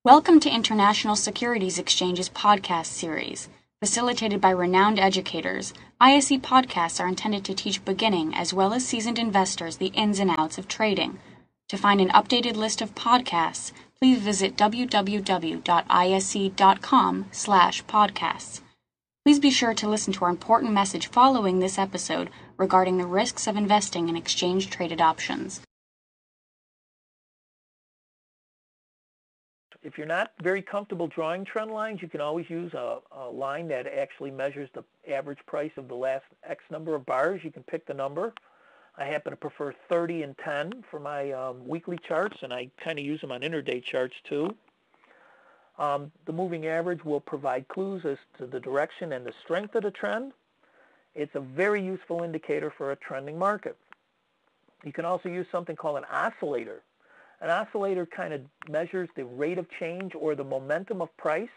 Welcome to International Securities Exchange's podcast series. Facilitated by renowned educators, ISE podcasts are intended to teach beginning as well as seasoned investors the ins and outs of trading. To find an updated list of podcasts, please visit www.ise.com/podcasts. Please be sure to listen to our important message following this episode regarding the risks of investing in exchange-traded options. If you're not very comfortable drawing trend lines, you can always use a line that actually measures the average price of the last X number of bars. You can pick the number. I happen to prefer 30 and 10 for my weekly charts, and I kind of use them on intraday charts too. The moving average will provide clues as to the direction and the strength of the trend. It's a very useful indicator for a trending market. You can also use something called an oscillator. An oscillator kind of measures the rate of change or the momentum of price.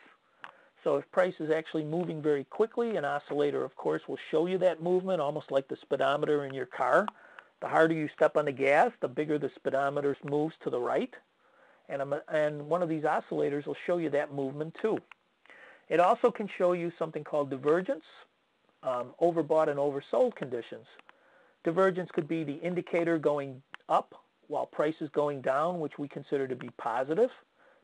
So if price is actually moving very quickly, an oscillator, of course, will show you that movement, almost like the speedometer in your car. The harder you step on the gas, the bigger the speedometer moves to the right. And one of these oscillators will show you that movement too. It also can show you something called divergence, overbought and oversold conditions. Divergence could be the indicator going up while price is going down, which we consider to be positive.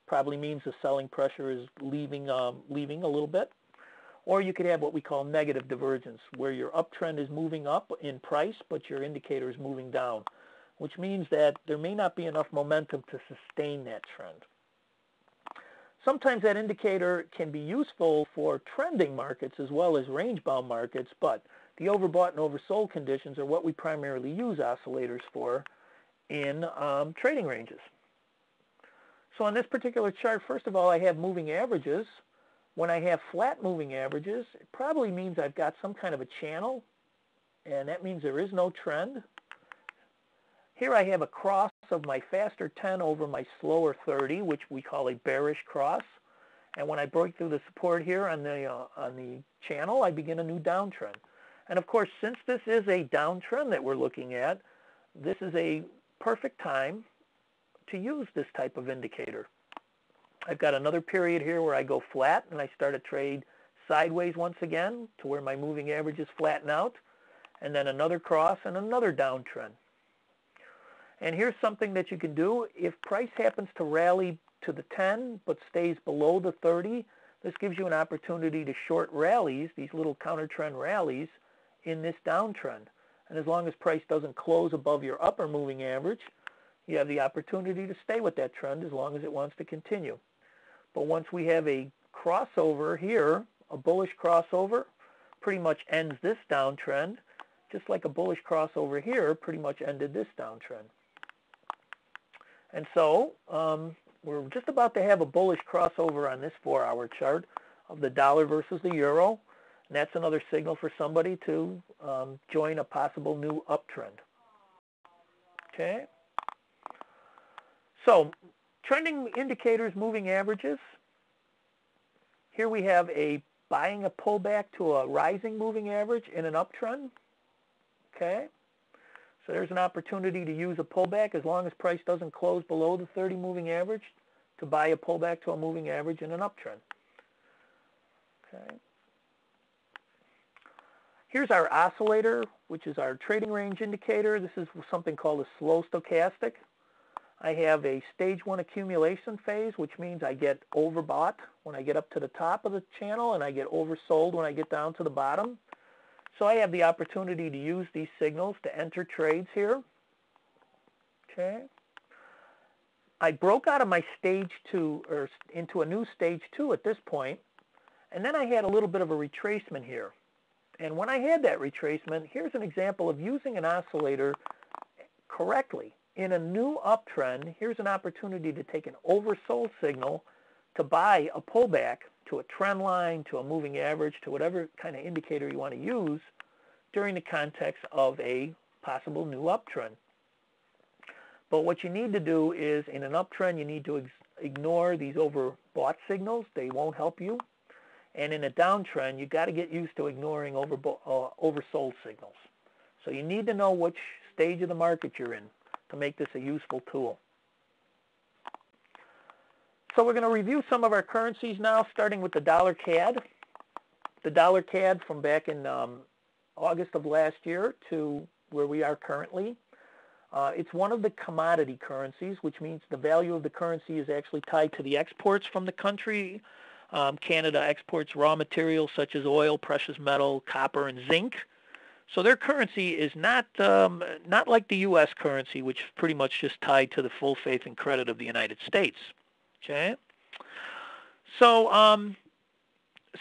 Probably means the selling pressure is leaving a little bit. Or you could have what we call negative divergence, where your uptrend is moving up in price, but your indicator is moving down, which means that there may not be enough momentum to sustain that trend. Sometimes that indicator can be useful for trending markets as well as range-bound markets, but the overbought and oversold conditions are what we primarily use oscillators for in trading ranges. So on this particular chart, first of all, I have moving averages. When I have flat moving averages, it probably means I've got some kind of a channel, and that means there is no trend. Here I have a cross of my faster 10 over my slower 30, which we call a bearish cross. And when I break through the support here on the channel, I begin a new downtrend. And of course, since this is a downtrend that we're looking at, this is a perfect time to use this type of indicator. I've got another period here where I go flat and I start a trade sideways once again to where my moving averages flatten out, and then another cross and another downtrend. And here's something that you can do. If price happens to rally to the 10 but stays below the 30, this gives you an opportunity to short rallies, these little counter trend rallies, in this downtrend. And as long as price doesn't close above your upper moving average, you have the opportunity to stay with that trend as long as it wants to continue. But once we have a crossover here, a bullish crossover, pretty much ends this downtrend, just like a bullish crossover here pretty much ended this downtrend. And so we're just about to have a bullish crossover on this 4-hour chart of the dollar versus the euro. And that's another signal for somebody to join a possible new uptrend. Okay. So trending indicators, moving averages. Here we have buying a pullback to a rising moving average in an uptrend. Okay. So there's an opportunity to use a pullback as long as price doesn't close below the 30 moving average to buy a pullback to a moving average in an uptrend. Okay. Here's our oscillator, which is our trading range indicator. This is something called a slow stochastic. I have a stage 1 accumulation phase, which means I get overbought when I get up to the top of the channel and I get oversold when I get down to the bottom. So I have the opportunity to use these signals to enter trades here. Okay. I broke out of my stage 2 or into a new stage 2 at this point, and then I had a little bit of a retracement here. And when I had that retracement, here's an example of using an oscillator correctly. In a new uptrend, here's an opportunity to take an oversold signal to buy a pullback to a trend line, to a moving average, to whatever kind of indicator you want to use during the context of a possible new uptrend. But what you need to do is, in an uptrend, you need to ignore these overbought signals. They won't help you. And in a downtrend, you've got to get used to ignoring oversold signals. So you need to know which stage of the market you're in to make this a useful tool. So we're going to review some of our currencies now, starting with the dollar CAD. The dollar CAD from back in August of last year to where we are currently. It's one of the commodity currencies, which means the value of the currency is actually tied to the exports from the country. Canada exports raw materials such as oil, precious metal, copper, and zinc. So their currency is not like the U.S. currency, which is pretty much just tied to the full faith and credit of the United States. Okay. So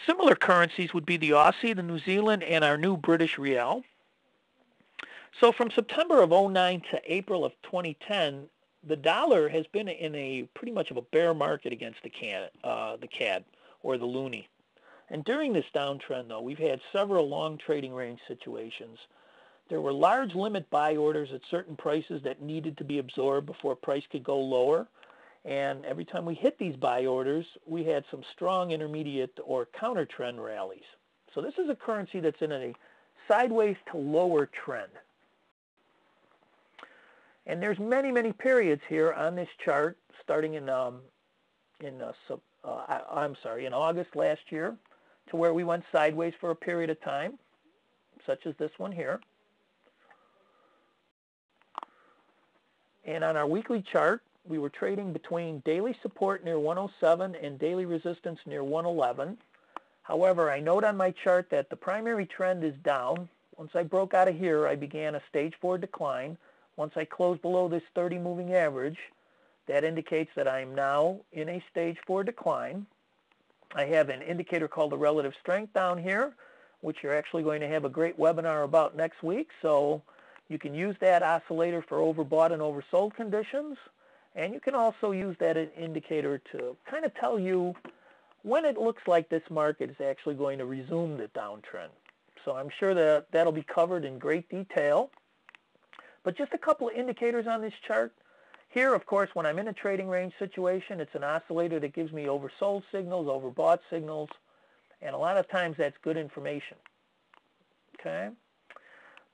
similar currencies would be the Aussie, the New Zealand, and our new British Real. So from September of 2009 to April of 2010, the dollar has been in a pretty much of a bear market against the CAD or the loonie. And during this downtrend, though, we've had several long trading range situations. There were large limit buy orders at certain prices that needed to be absorbed before price could go lower. And every time we hit these buy orders, we had some strong intermediate or counter trend rallies. So this is a currency that's in a sideways to lower trend. And there's many periods here on this chart, starting in August last year, to where we went sideways for a period of time, such as this one here. And on our weekly chart, we were trading between daily support near 107 and daily resistance near 111. However, I note on my chart that the primary trend is down. Once I broke out of here, I began a stage 4 decline. Once I close below this 30 moving average, that indicates that I'm now in a stage 4 decline. I have an indicator called the relative strength down here, which you're actually going to have a great webinar about next week. So you can use that oscillator for overbought and oversold conditions. And you can also use that indicator to kind of tell you when it looks like this market is actually going to resume the downtrend. So I'm sure that that'll be covered in great detail. But just a couple of indicators on this chart. Here, of course, when I'm in a trading range situation, it's an oscillator that gives me oversold signals, overbought signals, and a lot of times that's good information. Okay?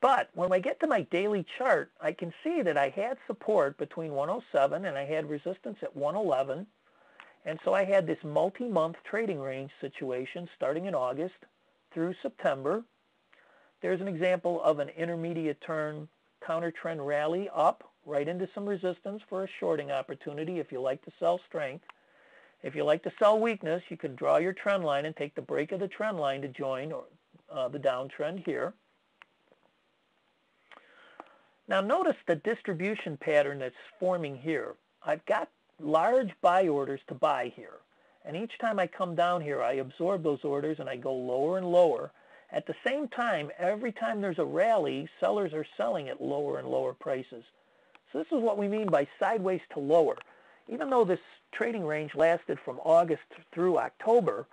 But when I get to my daily chart, I can see that I had support between 107 and I had resistance at 111. And so I had this multi-month trading range situation starting in August through September. There's an example of an intermediate turn counter trend rally up right into some resistance for a shorting opportunity if you like to sell strength. If you like to sell weakness, you can draw your trend line and take the break of the trend line to join the downtrend here. Now notice the distribution pattern that's forming here. I've got large buy orders to buy here. And each time I come down here, I absorb those orders and I go lower and lower. At the same time, every time there's a rally, sellers are selling at lower and lower prices. So this is what we mean by sideways to lower. Even though this trading range lasted from August through October,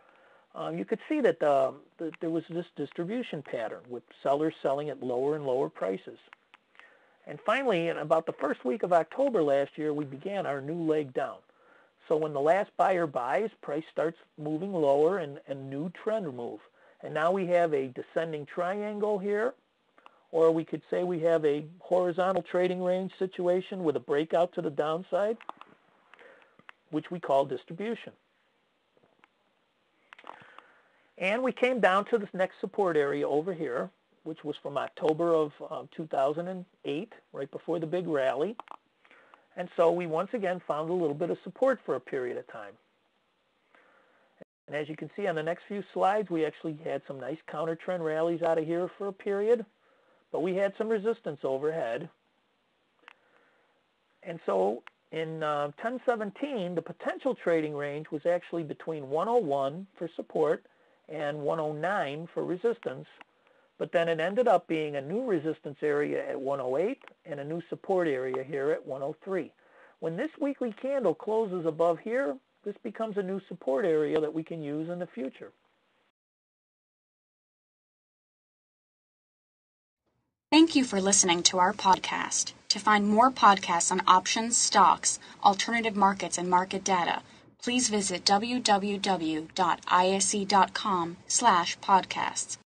you could see that there was this distribution pattern with sellers selling at lower and lower prices. And finally, in about the first week of October last year, we began our new leg down. So when the last buyer buys, price starts moving lower and a new trend move. And now we have a descending triangle here, or we could say we have a horizontal trading range situation with a breakout to the downside, which we call distribution. And we came down to this next support area over here, which was from October of 2008, right before the big rally. And so we once again found a little bit of support for a period of time. And as you can see on the next few slides, we actually had some nice counter trend rallies out of here for a period, but we had some resistance overhead. And so in 1017, the potential trading range was actually between 101 for support and 109 for resistance, but then it ended up being a new resistance area at 108 and a new support area here at 103. When this weekly candle closes above here, this becomes a new support area that we can use in the future. Thank you for listening to our podcast. To find more podcasts on options, stocks, alternative markets, and market data, please visit www.ise.com/podcasts.